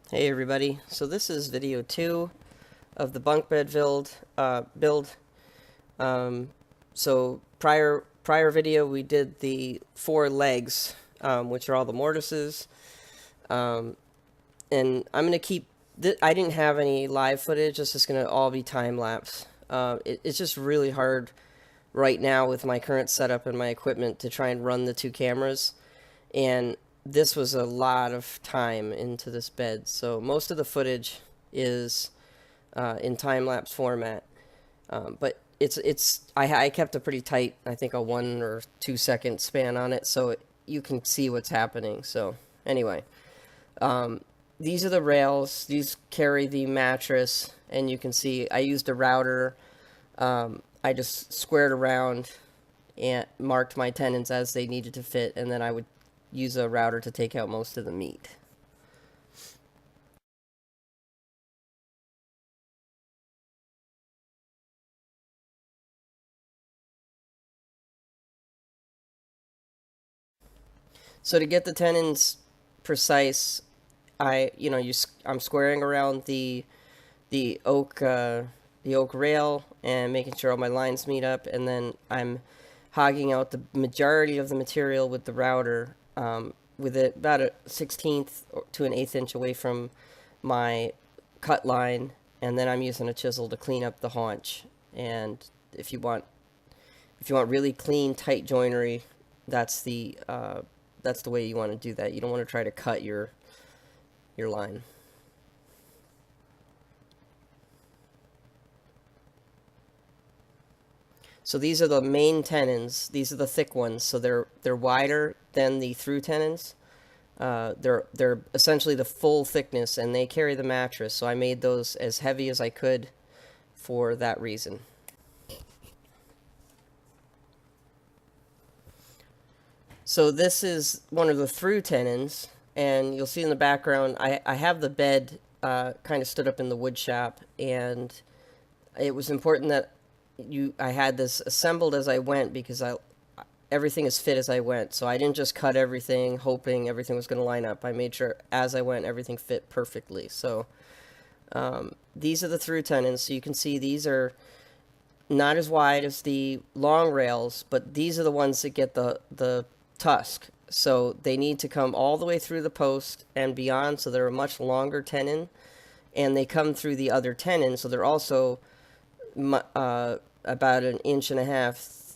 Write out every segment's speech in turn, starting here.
Hey everybody, so this is video 2 of the bunk bed build. Um, so prior video we did the 4 legs, which are all the mortises, um, and I'm gonna keep. I didn't have any live footage. This is gonna all be time lapse. It's just really hard right now with my current setup and my equipment to try and run the 2 cameras, and this was a lot of time into this bed, so most of the footage is in time-lapse format, but I kept a pretty tight, I think a 1 or 2 second span on it, so you can see what's happening. So anyway, these are the rails. These carry the mattress, and you can see I used a router. I just squared around and marked my tenons as they needed to fit, and then I would use a router to take out most of the meat. So to get the tenons precise, I'm squaring around the oak rail and making sure all my lines meet up, and then I'm hogging out the majority of the material with the router, with it about a 1/16 to an 1/8 inch away from my cut line, and then I'm using a chisel to clean up the haunch. And if you want really clean, tight joinery, that's the way you want to do that. You don't want to try to cut your line. So these are the main tenons. These are the thick ones. So they're wider than the through tenons. They're essentially the full thickness, and they carry the mattress. So I made those as heavy as I could for that reason. So this is one of the through tenons, and you'll see in the background I have the bed kind of stood up in the wood shop, and it was important that I had this assembled as I went, because everything is fit as I went. So I didn't just cut everything hoping everything was going to line up. I made sure as I went everything fit perfectly. So these are the through tenons. So you can see these are not as wide as the long rails, but these are the ones that get the tusk. So they need to come all the way through the post and beyond. So they're a much longer tenon, and they come through the other tenon. So they're also about 1.5 inches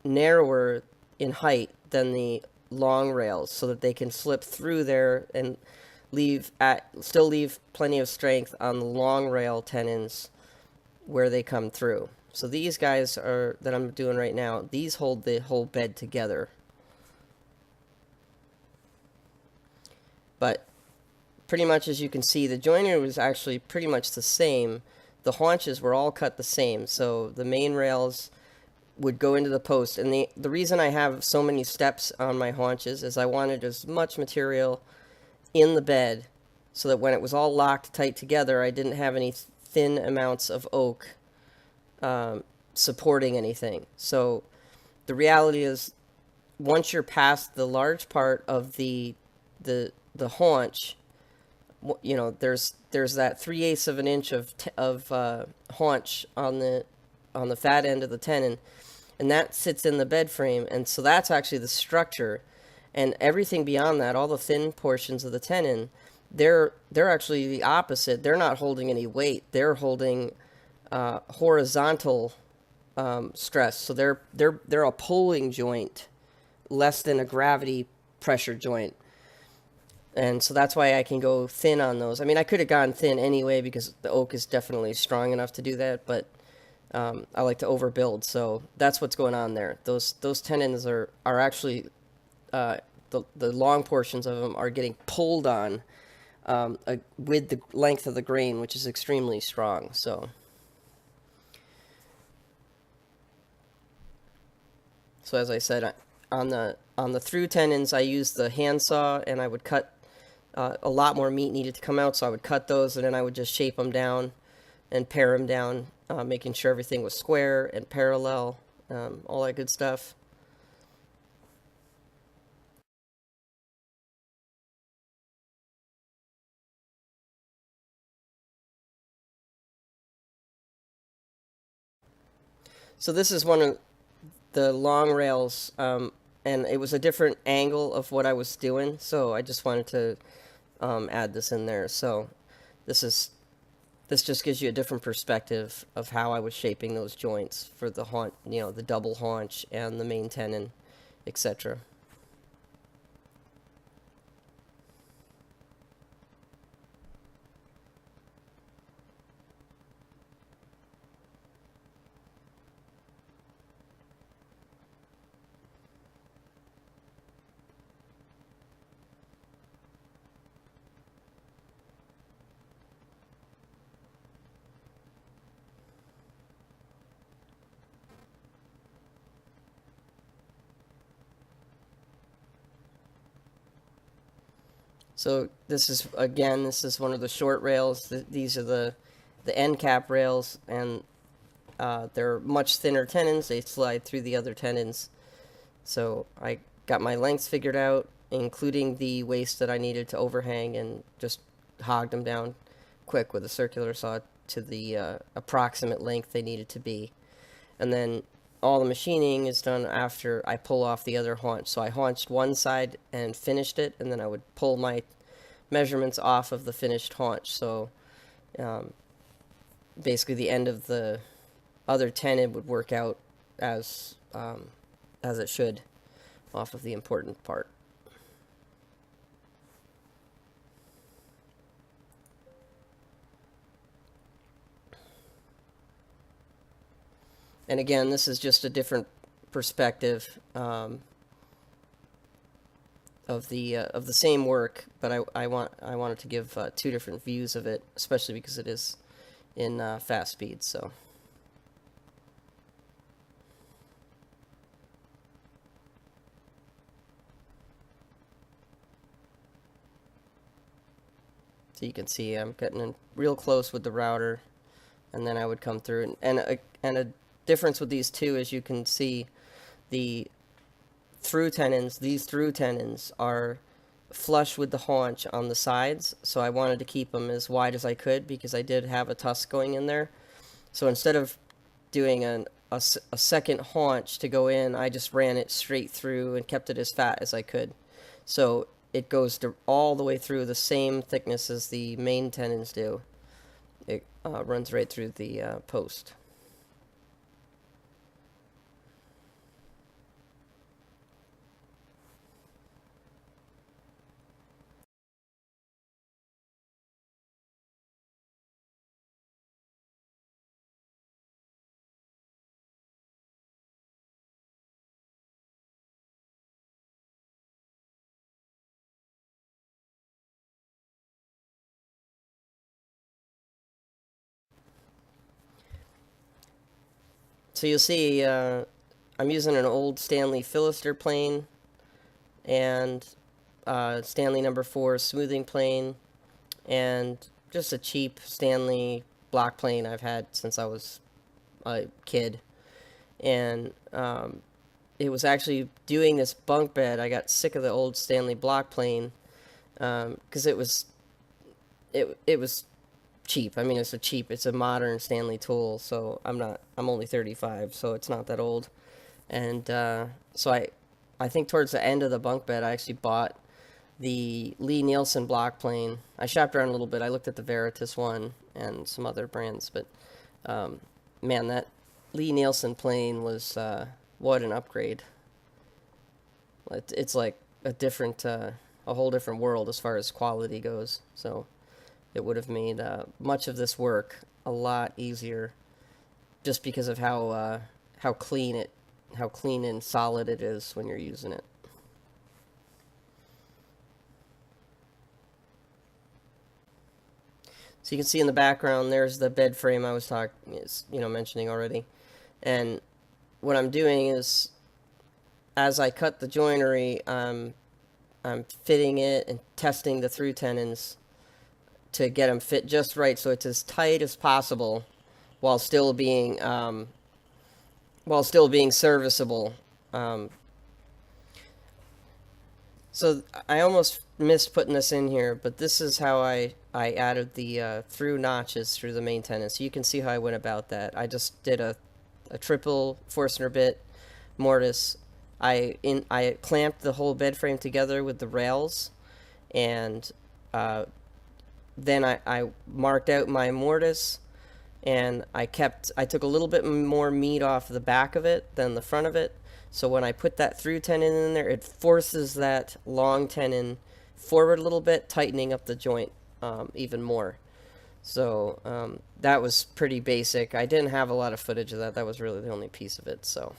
narrower in height than the long rails, so that they can slip through there and still leave plenty of strength on the long rail tenons where they come through. So these guys are that I'm doing right now, these hold the whole bed together. But pretty much, as you can see, the joinery was actually pretty much the same. The haunches were all cut the same, so the main rails would go into the post. And the reason I have so many steps on my haunches is I wanted as much material in the bed so that when it was all locked tight together, I didn't have any thin amounts of oak supporting anything. So the reality is, once you're past the large part of the haunch, there's that 3/8 of an inch of haunch on the fat end of the tenon, and that sits in the bed frame, and so that's actually the structure. And everything beyond that, all the thin portions of the tenon, they're actually the opposite. They're not holding any weight. They're holding horizontal stress. So they're a pulling joint, less than a gravity pressure joint. And so that's why I can go thin on those. I mean, I could have gone thin anyway, because the oak is definitely strong enough to do that, but I like to overbuild. So that's what's going on there. Those tenons are actually, the long portions of them are getting pulled on with the length of the grain, which is extremely strong. So as I said, on the through tenons, I used the handsaw, and I would cut. A lot more meat needed to come out, so I would cut those, and then I would just shape them down and pare them down, making sure everything was square and parallel, all that good stuff. So this is one of the long rails, and it was a different angle of what I was doing, so I just wanted to add this in there. So this just gives you a different perspective of how I was shaping those joints for the haunch, the double haunch and the main tenon, etc. So this is one of the short rails. These are the end cap rails, and they're much thinner tenons. They slide through the other tenons. So I got my lengths figured out, including the waist that I needed to overhang, and just hogged them down quick with a circular saw to the approximate length they needed to be. And then all the machining is done after I pull off the other haunch. So I haunched one side and finished it, and then I would pull my measurements off of the finished haunch. So basically the end of the other tenon would work out as it should off of the important part. And again, this is just a different perspective of the same work, but I wanted to give two different views of it, especially because it is in fast speed. So you can see I'm getting in real close with the router, and then I would come through, and a difference with these two is you can see the through tenons. These through tenons are flush with the haunch on the sides, so I wanted to keep them as wide as I could because I did have a tusk going in there. So instead of doing a second haunch to go in, I just ran it straight through and kept it as fat as I could. So it goes all the way through the same thickness as the main tenons do. It runs right through the post. So you'll see I'm using an old Stanley Philister plane and Stanley number 4 smoothing plane, and just a cheap Stanley block plane I've had since I was a kid. And it was actually doing this bunk bed. I got sick of the old Stanley block plane because it was cheap. I mean, it's a modern Stanley tool, so I'm only 35, so it's not that old. And so I think towards the end of the bunk bed, I actually bought the Lee Nielsen block plane. I shopped around a little bit. I looked at the Veritas one and some other brands, but man, that Lee Nielsen plane was what an upgrade. It's like a whole different world as far as quality goes. So it would have made much of this work a lot easier, just because of how clean and solid it is when you're using it. So you can see in the background there's the bed frame I was mentioning already, and what I'm doing is, as I cut the joinery, I'm fitting it and testing the through tenons to get them fit just right, so it's as tight as possible while still being serviceable. So I almost missed putting this in here, but this is how I added the through notches through the main tenon. So you can see how I went about that. I just did a a triple Forstner bit mortise. I clamped the whole bed frame together with the rails, and then I marked out my mortise, and I took a little bit more meat off the back of it than the front of it. So when I put that through tenon in there, it forces that long tenon forward a little bit, tightening up the joint even more. So that was pretty basic. I didn't have a lot of footage of that. That was really the only piece of it. So.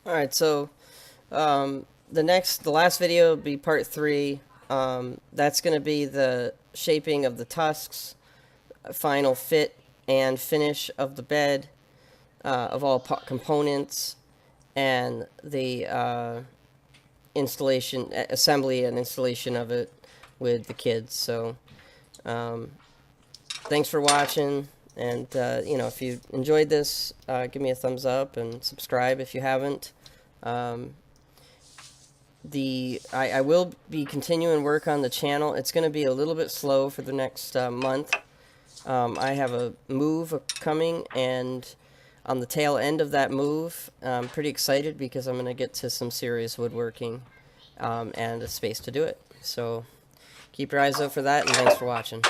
All right, so the last video will be part 3. That's going to be the shaping of the tusks, final fit and finish of the bed, of all components, and the assembly and installation of it with the kids. So, thanks for watching. And, if you enjoyed this, give me a thumbs up and subscribe if you haven't. I will be continuing work on the channel. It's going to be a little bit slow for the next month. I have a move coming, and on the tail end of that move, I'm pretty excited because I'm going to get to some serious woodworking and a space to do it. So keep your eyes out for that, and thanks for watching.